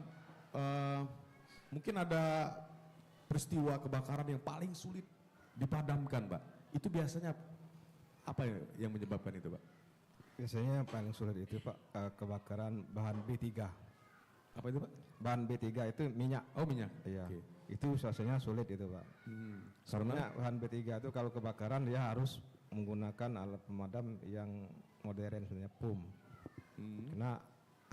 mungkin ada peristiwa kebakaran yang paling sulit dipadamkan, Pak. Itu biasanya apa yang menyebabkan itu, Pak? Biasanya yang paling sulit itu, Pak, kebakaran bahan B3. Apa itu, Pak? Bahan B3 itu minyak. Oh, minyak. Iya. itu selesainya sulit itu Pak. Karena bahan B3 itu kalau kebakaran dia harus menggunakan alat pemadam yang modern sebenarnya PUM. Karena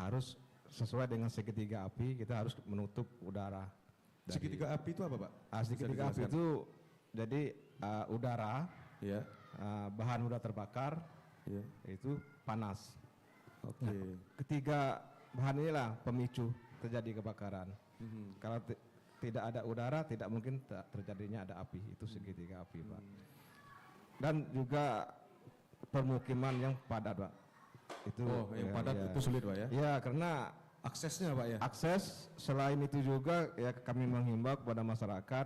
harus sesuai dengan segitiga api, kita harus menutup udara. Segitiga api itu apa Pak? Segitiga api itu jadi udara, Ya. bahan udah terbakar, Ya. itu panas. Oke. Ketiga bahan inilah pemicu terjadi kebakaran. Kalau tidak ada udara, tidak mungkin terjadinya ada api. Itu segitiga api Pak. Dan juga permukiman yang padat Pak. Itu yang padat itu sulit Pak ya? Ya, karena Aksesnya Pak ya? akses, selain itu juga ya kami menghimbau kepada masyarakat,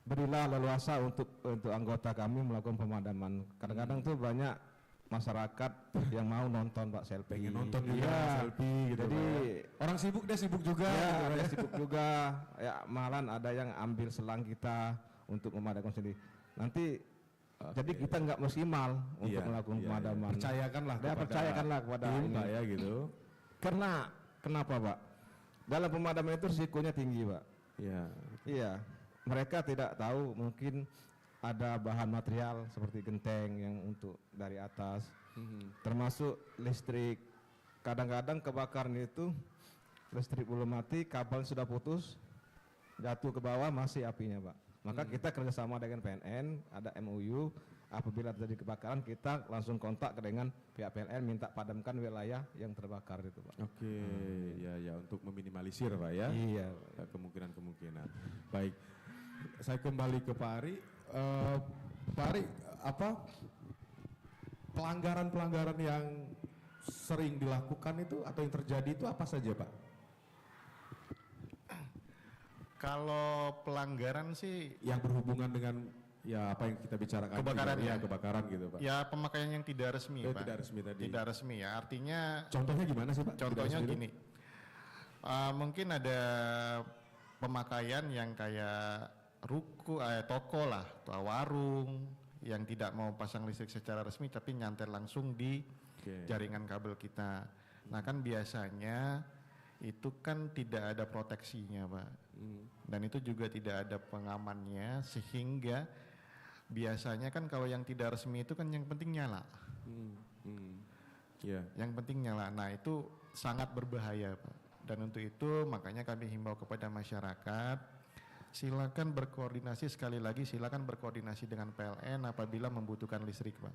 berilah leluasa untuk anggota kami melakukan pemadaman. Kadang-kadang tuh banyak masyarakat yang mau nonton Pak selfie. Pengen nonton juga Iya. selfie gitu Jadi Pak ya. Orang sibuk dia sibuk juga. ya, gitu, ada ya. sibuk juga. Ya, malahan ada yang ambil selang kita untuk memadamkan sendiri. Nanti jadi kita nggak maksimal untuk Iya, melakukan iya, pemadaman. Percayakanlah Ya, percayakanlah kepada tim ini. Pak ya gitu. Karena kenapa Pak? Dalam pemadaman itu risikonya tinggi Pak. Ya. Iya, mereka tidak tahu mungkin ada bahan material seperti genteng yang untuk dari atas, termasuk listrik. Kadang-kadang kebakaran itu listrik belum mati, kabel sudah putus, jatuh ke bawah masih apinya Pak. Maka kita kerjasama dengan PNN, ada MOU, apabila terjadi kebakaran kita langsung kontak dengan pihak PNN minta padamkan wilayah yang terbakar itu Pak. Oke, ya untuk meminimalisir Pak ya. Iya. Kemungkinan-kemungkinan. Baik. Saya kembali ke Pak Ari. Pak Ari, apa pelanggaran-pelanggaran yang sering dilakukan itu atau yang terjadi itu apa saja Pak? Kalau pelanggaran sih Yang berhubungan dengan ya apa yang kita bicarakan Kebakaran juga, ya. kebakaran gitu Pak. ya pemakaian yang tidak resmi, Pak. Tidak resmi tadi. Tidak resmi ya. Artinya Contohnya gimana sih Pak? contohnya Tidak resmi gini. Mungkin ada pemakaian yang kayak ruko, toko lah, atau warung yang tidak mau pasang listrik secara resmi tapi nyantet langsung di Oke. jaringan kabel kita. Nah kan biasanya itu kan tidak ada proteksinya Pak. Dan itu juga tidak ada pengamannya sehingga biasanya kan kalau yang tidak resmi itu kan yang penting nyala. Ya. Yang penting nyala. Nah itu sangat berbahaya Pak. Dan untuk itu makanya kami himbau kepada masyarakat, silakan berkoordinasi, sekali lagi silakan berkoordinasi dengan PLN apabila membutuhkan listrik Pak.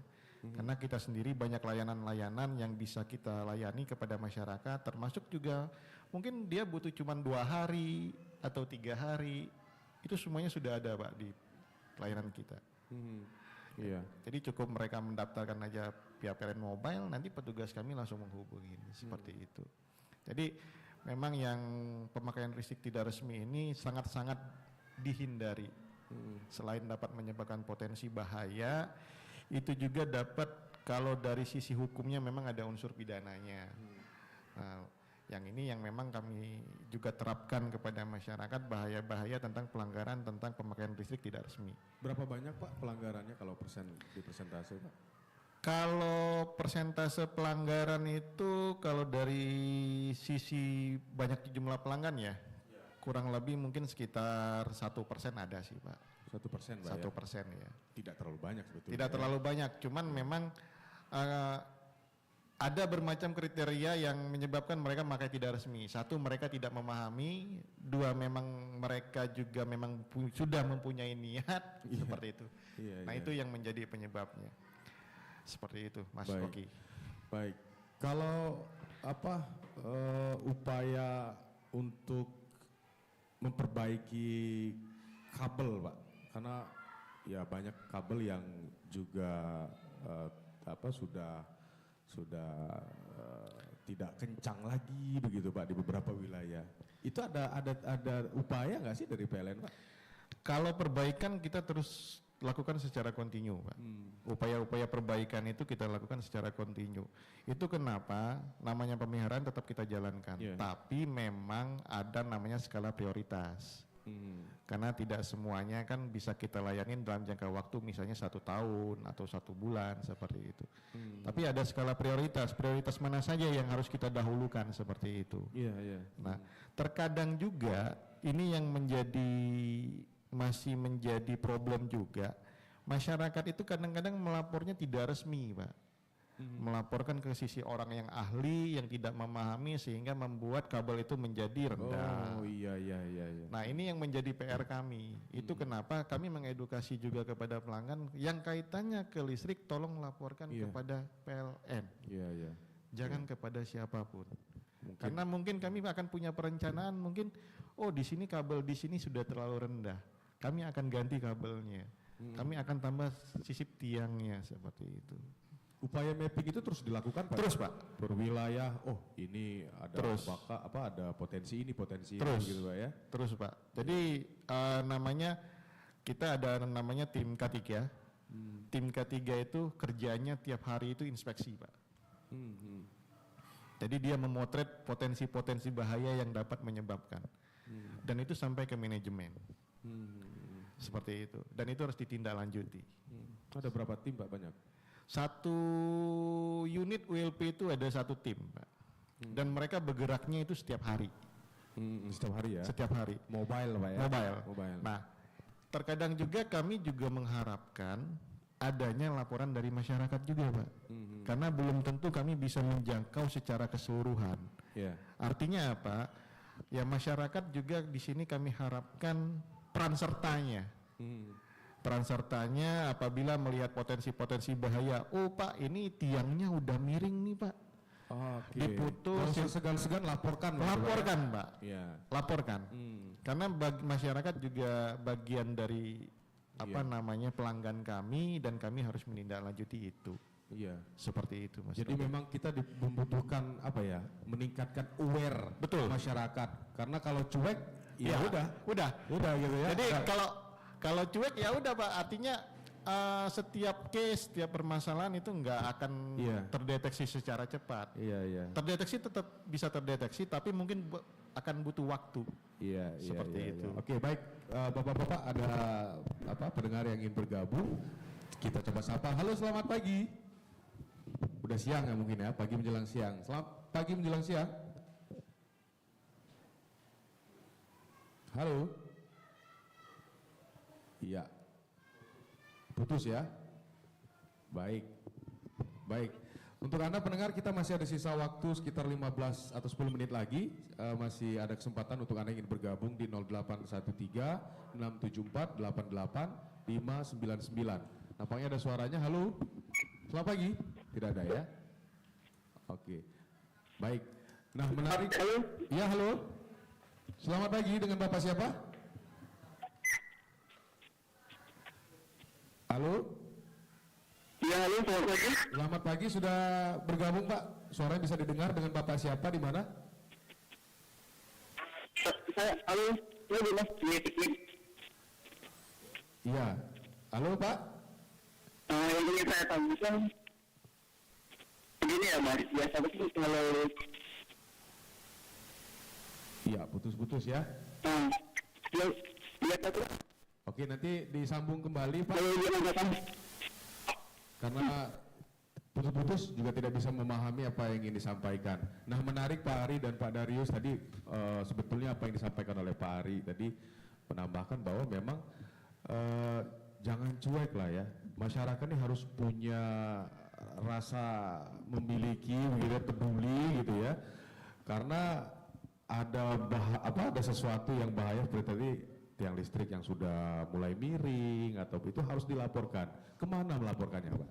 Karena kita sendiri banyak layanan-layanan yang bisa kita layani kepada masyarakat, termasuk juga mungkin dia butuh cuma 2 hari atau 3 hari, itu semuanya sudah ada Pak di layanan kita. Iya. Jadi cukup mereka mendaftarkan aja pihak PLN Mobile, nanti petugas kami langsung menghubungi, seperti itu. Jadi memang yang pemakaian listrik tidak resmi ini sangat-sangat dihindari. Selain dapat menyebabkan potensi bahaya, itu juga dapat kalau dari sisi hukumnya memang ada unsur pidananya. Nah, yang ini yang memang kami juga terapkan kepada masyarakat bahaya-bahaya tentang pelanggaran tentang pemakaian listrik tidak resmi. Berapa banyak Pak pelanggarannya kalau di persentase Pak? Kalau persentase pelanggaran itu kalau dari sisi banyak jumlah pelanggan ya, kurang lebih mungkin sekitar 1% ada sih Pak. 1% Pak 1% ya? ya. Tidak terlalu banyak sebetulnya. Tidak terlalu banyak, cuman memang ada bermacam kriteria yang menyebabkan mereka memakai tidak resmi. 1, mereka tidak memahami. 2, memang mereka juga memang sudah mempunyai niat seperti itu. Nah itu yang menjadi penyebabnya. Seperti itu Mas Oki. Baik. Kalau apa upaya untuk memperbaiki kabel Pak, karena ya banyak kabel yang juga sudah tidak kencang lagi begitu Pak di beberapa wilayah. Itu ada upaya nggak sih dari PLN Pak? Kalau perbaikan kita terus lakukan secara kontinu Pak. Upaya-upaya perbaikan itu kita lakukan secara kontinu. Itu kenapa namanya pemeliharaan tetap kita jalankan. Tapi memang ada namanya skala prioritas. Karena tidak semuanya kan bisa kita layanin dalam jangka waktu misalnya 1 tahun atau 1 bulan seperti itu. Tapi ada skala prioritas mana saja yang harus kita dahulukan seperti itu. Nah, terkadang juga ini yang masih menjadi problem juga. Masyarakat itu kadang-kadang melapornya tidak resmi, Pak. Melaporkan ke sisi orang yang ahli yang tidak memahami sehingga membuat kabel itu menjadi rendah. Oh iya. Nah, ini yang menjadi PR kami. Itu kenapa kami mengedukasi juga kepada pelanggan yang kaitannya ke listrik tolong laporkan kepada PLN. Iya. Jangan kepada siapapun. Karena mungkin kami akan punya perencanaan mungkin di sini kabel di sini sudah terlalu rendah. Kami akan ganti kabelnya. Kami akan tambah sisip tiangnya seperti itu. Upaya mapping itu terus dilakukan Pak? Terus Pak. Per wilayah, ini ada Terus. ada potensi ini Terus. gitu Pak ya? Terus Pak. Jadi kita ada namanya tim K3. Tim K3 itu kerjanya tiap hari itu inspeksi Pak. Jadi dia memotret potensi-potensi bahaya yang dapat menyebabkan. Dan itu sampai ke manajemen. Seperti itu. Dan itu harus ditindaklanjuti. Ada berapa tim Pak banyak? Satu unit ULP itu ada 1 tim, Pak. Dan mereka bergeraknya itu setiap hari. Setiap hari ya? Setiap hari. Mobile Pak ya? Mobile. Nah, terkadang juga kami juga mengharapkan adanya laporan dari masyarakat juga, Pak. Karena belum tentu kami bisa menjangkau secara keseluruhan. Artinya apa? Ya masyarakat juga di sini kami harapkan peran sertanya. Peran sertanya apabila melihat potensi-potensi bahaya. Oh Pak, ini tiangnya udah miring nih Pak. Diputus. Kalau segan-segan laporkan. Laporkan Pak. Iya. Laporkan. Karena masyarakat juga bagian dari pelanggan kami dan kami harus menindaklanjuti itu. Iya. Seperti itu Mas. Jadi memang kita membutuhkan meningkatkan aware masyarakat. Karena kalau cuek ya udah gitu ya. Jadi kalau cuek ya udah Pak, artinya setiap case, setiap permasalahan itu nggak akan terdeteksi secara cepat. Iya. Terdeteksi tetap bisa terdeteksi, tapi mungkin akan butuh waktu. Iya. Seperti itu. Oke, baik. Bapak-bapak ada pendengar yang ingin bergabung? Kita coba sapa. Halo, selamat pagi. Udah siang ya mungkin ya, pagi menjelang siang. Selamat pagi menjelang siang. Halo. Iya. Putus ya. Baik. Untuk Anda pendengar, kita masih ada sisa waktu sekitar 15 atau 10 menit lagi. Masih ada kesempatan untuk Anda yang ingin bergabung di 0813 674 88 599. Nampaknya ada suaranya. Halo. Selamat pagi. Tidak ada ya. Oke. Baik. Nah, menarik. Halo. Iya, halo. Selamat pagi, dengan Bapak siapa? Halo? Iya, halo, selamat pagi. Selamat pagi, sudah bergabung Pak. Suaranya bisa didengar, dengan Bapak siapa, di mana? Halo, saya Dimas di Piknik. Iya. Halo Pak? Yang ingin saya tanyakan, begini ya Mas, biasa betul kalau... Iya, putus-putus ya. Biasa tuh. Oke, nanti disambung kembali Pak. Karena putus-putus juga tidak bisa memahami apa yang ingin disampaikan. Nah, menarik Pak Ari dan Pak Darius tadi, sebetulnya apa yang disampaikan oleh Pak Ari tadi menambahkan bahwa memang jangan cuek lah ya. Masyarakat ini harus punya rasa memiliki, peduli gitu ya. Karena ada sesuatu yang bahaya seperti tadi, tiang listrik yang sudah mulai miring atau itu harus dilaporkan. Kemana melaporkannya Pak?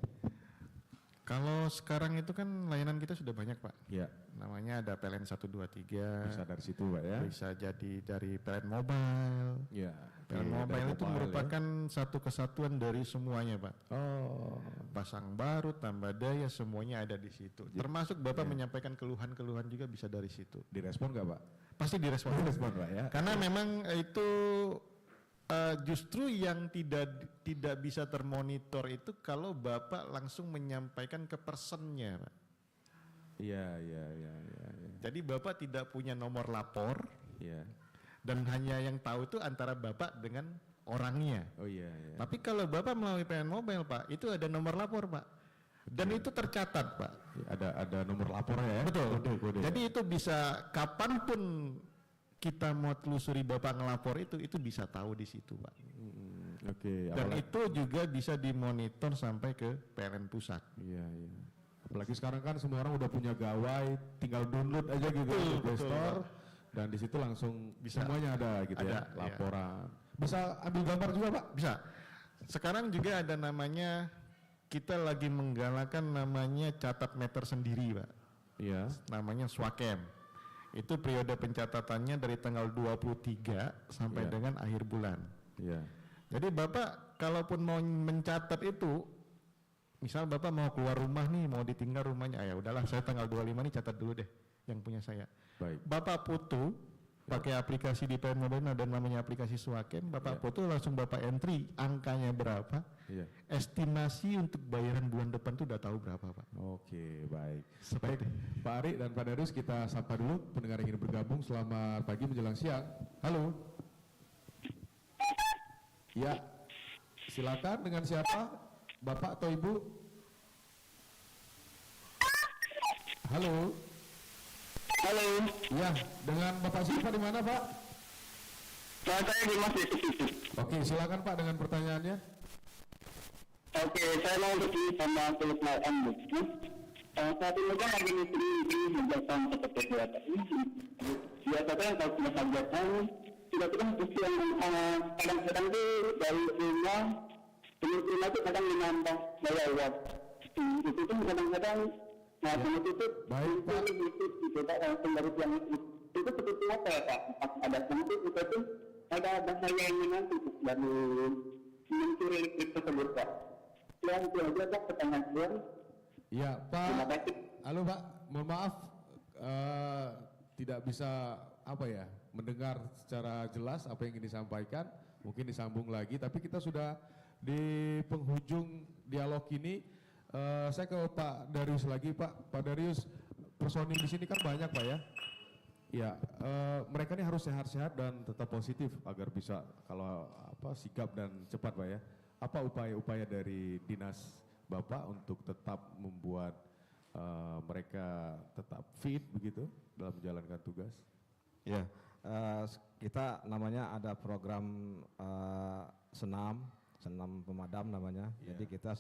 Kalau sekarang itu kan layanan kita sudah banyak Pak. Ya. Namanya ada PLN 123. Bisa dari situ Pak ya. Bisa jadi dari PLN Mobile. Ya. PLN Mobile itu merupakan satu kesatuan dari semuanya Pak. Oh. Pasang baru, tambah daya, semuanya ada di situ. Termasuk Bapak menyampaikan keluhan-keluhan juga bisa dari situ. Direspon nggak Pak? Pasti direspon. Direspon Pak ya. Karena memang itu justru yang tidak bisa termonitor itu kalau Bapak langsung menyampaikan ke personnya Pak. Iya. Jadi Bapak tidak punya nomor lapor. Iya. Dan hanya yang tahu itu antara Bapak dengan orangnya. Oh iya, iya. Tapi kalau Bapak melalui PLN Mobile, Pak, itu ada nomor lapor, Pak. Dan itu tercatat, Pak. Ada nomor lapornya ya. Betul. Kode. Jadi itu bisa kapanpun kita mau telusuri Bapak ngelapor itu bisa tahu di situ, Pak. Oke. Dan itu juga bisa dimonitor sampai ke PLN pusat. Iya. Apalagi sekarang kan semua orang udah punya gawai, tinggal download aja gitu di Play Store, dan di situ langsung Bisa. semuanya ada gitu ya, Ada, iya. laporan. Bisa ambil gambar juga Pak? Bisa. Sekarang juga ada namanya, kita lagi menggalakkan namanya catat meter sendiri, Pak. Iya. Namanya Swakem. Itu periode pencatatannya dari tanggal 23 sampai Iya. dengan akhir bulan. Iya. Jadi Bapak kalaupun mau mencatat itu, misal Bapak mau keluar rumah nih, mau ditinggal rumahnya, ya udahlah saya tanggal 25 nih catat dulu deh yang punya saya. Baik. Bapak foto pakai aplikasi di PLN Mobile, ada namanya aplikasi Swakem, Bapak foto langsung Bapak entry angkanya berapa, Iya. estimasi untuk bayaran bulan depan tuh udah tahu berapa, Pak. Oke, baik. Seperti Baik, Pak Ari dan Pak Darius, kita sapa dulu pendengar yang ingin bergabung. Selamat pagi menjelang siang. Halo. Ya, silakan, dengan siapa? Bapak atau Ibu? Halo. Halo. Ya, dengan Bapak siapa di mana, Pak? Saya Dimas di situ. Oke, silakan Pak dengan pertanyaannya. Oke, saya mau bertanya sama PLN Bu. Saat ini kan lagi misteri hajatan seperti biasa ini. Biasanya kalau sudah hajatan, tiba-tiba mesti yang kadang-kadang itu dari rumah, rumah itu kadang menambah daya uap. Itu tuh kadang-kadang itu baik Pak. Itu dicoba langsung dari tiang itu seperti apa ya Pak? Ada sanksi kita tuh ada bahaya yang nanti dari mencuri listrik tersebut Pak. Yang itu aja Pak pertanyaan saya. Ya Pak. Halo Pak, mohon maaf tidak bisa mendengar secara jelas apa yang ingin disampaikan. Mungkin disambung lagi, tapi kita sudah di penghujung dialog ini. Saya ke Pak Darius lagi, Pak. Pak Darius, personil di sini kan banyak, Pak ya. Ya, mereka ini harus sehat-sehat dan tetap positif agar bisa sigap dan cepat, Pak ya. Apa upaya-upaya dari dinas Bapak untuk tetap membuat mereka tetap fit begitu dalam menjalankan tugas? Ya, kita namanya ada program senam pemadam namanya. Jadi kita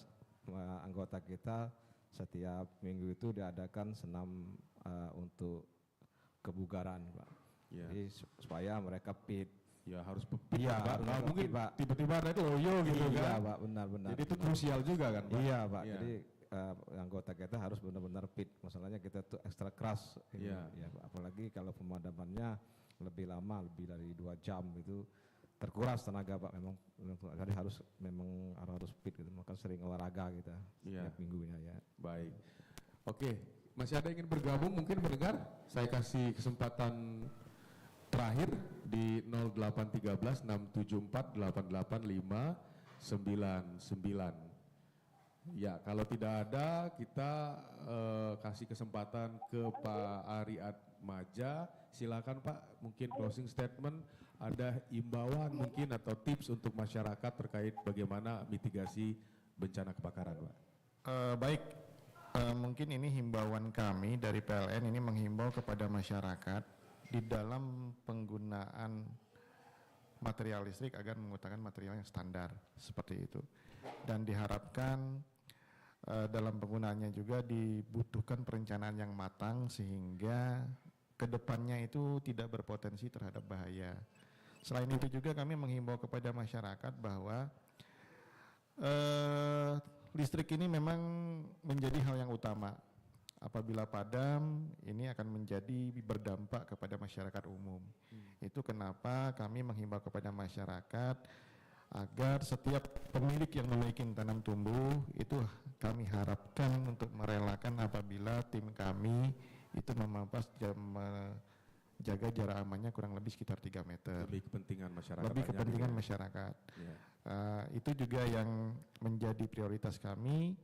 anggota kita setiap minggu itu diadakan senam untuk kebugaran, Pak. Jadi supaya mereka fit. Ya harus fit, ya, Pak. Nah, mungkin Pak. tiba-tiba ada itu loyo gitu kan. Iya, Pak, benar-benar. Jadi itu krusial juga kan, Pak? Iya, Pak. Iya. Jadi anggota kita harus benar-benar fit. Masalahnya kita tuh ekstra keras. Iya. Ya, apalagi kalau pemadamannya lebih lama, lebih dari 2 jam itu terkuras tenaga, Pak. Memang jadi harus fit gitu. Maka sering olahraga kita setiap minggunya ya. Baik. Oke, masih ada yang ingin bergabung mungkin mendengar? Saya kasih kesempatan terakhir di 0813 674 88599. Ya, kalau tidak ada kita kasih kesempatan ke Pak Ari Atmaja. Silakan Pak, mungkin closing statement, ada imbauan mungkin atau tips untuk masyarakat terkait bagaimana mitigasi bencana kebakaran, Pak. Baik, mungkin ini himbauan kami dari PLN ini menghimbau kepada masyarakat di dalam penggunaan material listrik agar menggunakan material yang standar seperti itu. Dan diharapkan dalam penggunaannya juga dibutuhkan perencanaan yang matang sehingga kedepannya itu tidak berpotensi terhadap bahaya. Selain itu juga kami menghimbau kepada masyarakat bahwa listrik ini memang menjadi hal yang utama. Apabila padam, ini akan menjadi berdampak kepada masyarakat umum. Itu kenapa kami menghimbau kepada masyarakat agar setiap pemilik yang memiliki tanam tumbuh itu kami harapkan untuk merelakan apabila tim kami itu memampas menjaga jarak amannya kurang lebih sekitar 3 meter. Lebih kepentingan masyarakat. Lebih kepentingan masyarakat. Itu juga yang menjadi prioritas kami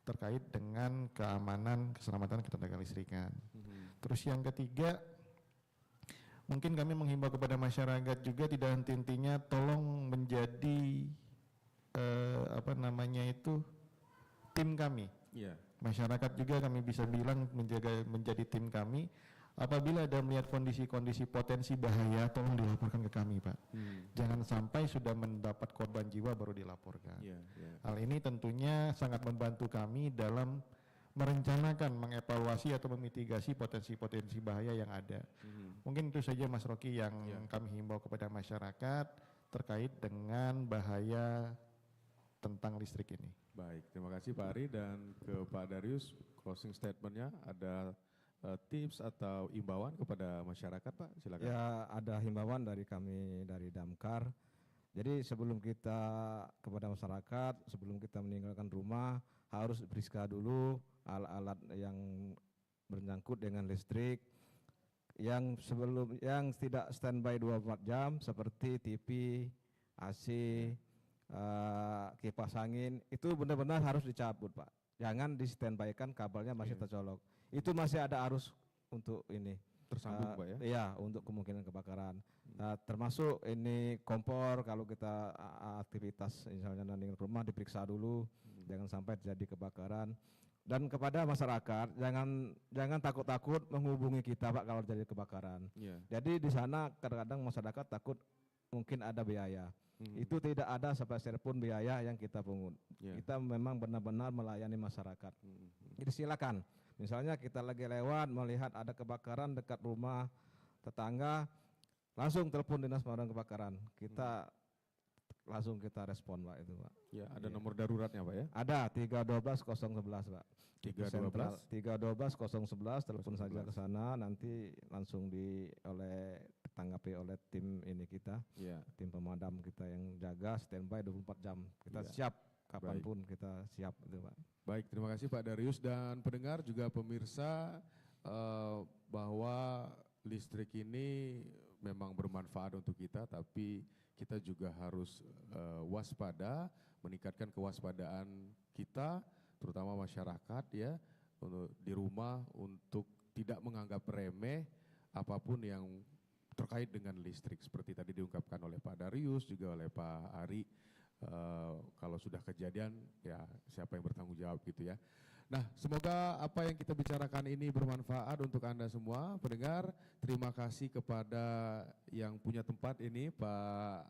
terkait dengan keamanan, keselamatan ketenaga listrikan. Terus yang ketiga, Mungkin kami menghimbau kepada masyarakat juga tidak henti-hentinya tolong menjadi tim kami. Iya. Masyarakat juga kami bisa bilang menjadi tim kami. Apabila ada melihat kondisi-kondisi potensi bahaya, tolong dilaporkan ke kami, Pak. Jangan sampai sudah mendapat korban jiwa baru dilaporkan. Hal ini tentunya sangat membantu kami dalam merencanakan, mengevaluasi atau memitigasi potensi-potensi bahaya yang ada. Mungkin itu saja Mas Rocky yang kami himbau kepada masyarakat terkait dengan bahaya tentang listrik ini. Baik, terima kasih Pak Ari, dan ke Pak Darius, closing statement-nya ada tips atau imbauan kepada masyarakat, Pak? Silakan. Ya, ada himbauan dari kami dari Damkar. Jadi sebelum kita kepada masyarakat, sebelum kita meninggalkan rumah, harus periksa dulu alat-alat yang bernyangkut dengan listrik yang tidak standby 24 jam seperti TV, AC, kipas angin, itu benar-benar harus dicabut, Pak. Jangan di standby-kan kabelnya masih tercolok. Itu masih ada arus untuk ini tersambung, Pak ya? Iya, untuk kemungkinan kebakaran. Termasuk ini kompor, kalau kita aktivitas misalnya nanti rumah diperiksa dulu, jangan sampai terjadi kebakaran. Dan kepada masyarakat, jangan takut-takut menghubungi kita, Pak, kalau terjadi kebakaran. Jadi di sana kadang-kadang masyarakat takut mungkin ada biaya. Itu tidak ada sepeser pun biaya yang kita pungut. Kita memang benar-benar melayani masyarakat. Jadi silakan. Misalnya kita lagi lewat melihat ada kebakaran dekat rumah tetangga, langsung telepon dinas pemadam kebakaran. Kita langsung kita respon, Pak, itu, Pak. Ya, ada nomor daruratnya, Pak ya? Ada 312-011, Pak. 312-011 telepon saja ke sana, nanti langsung ditanggapi oleh tim ini kita, tim pemadam kita yang jaga standby 24 jam. Kita siap kapanpun. Kita siap, itu, Pak. Baik, terima kasih Pak Darius, dan pendengar juga pemirsa, bahwa listrik ini memang bermanfaat untuk kita, tapi kita juga harus waspada, meningkatkan kewaspadaan kita, terutama masyarakat ya, di rumah, untuk tidak menganggap remeh apapun yang terkait dengan listrik. Seperti tadi diungkapkan oleh Pak Darius, juga oleh Pak Ari, kalau sudah kejadian ya siapa yang bertanggung jawab gitu ya. Nah, semoga apa yang kita bicarakan ini bermanfaat untuk Anda semua pendengar. Terima kasih kepada yang punya tempat ini, Pak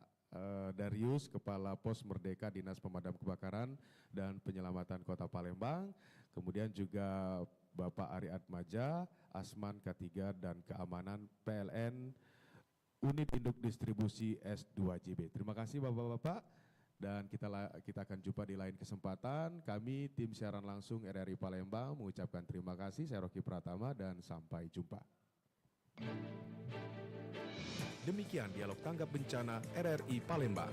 Darius, Kepala Pos Merdeka Dinas Pemadam Kebakaran dan Penyelamatan Kota Palembang. Kemudian juga Bapak Ari Atmaja, Asman K3 dan Keamanan PLN Unit Induk Distribusi S2JB. Terima kasih Bapak-Bapak. Dan kita akan jumpa di lain kesempatan. Kami tim siaran langsung RRI Palembang mengucapkan terima kasih. Saya Rocky Pratama dan sampai jumpa. Demikian dialog tanggap bencana RRI Palembang.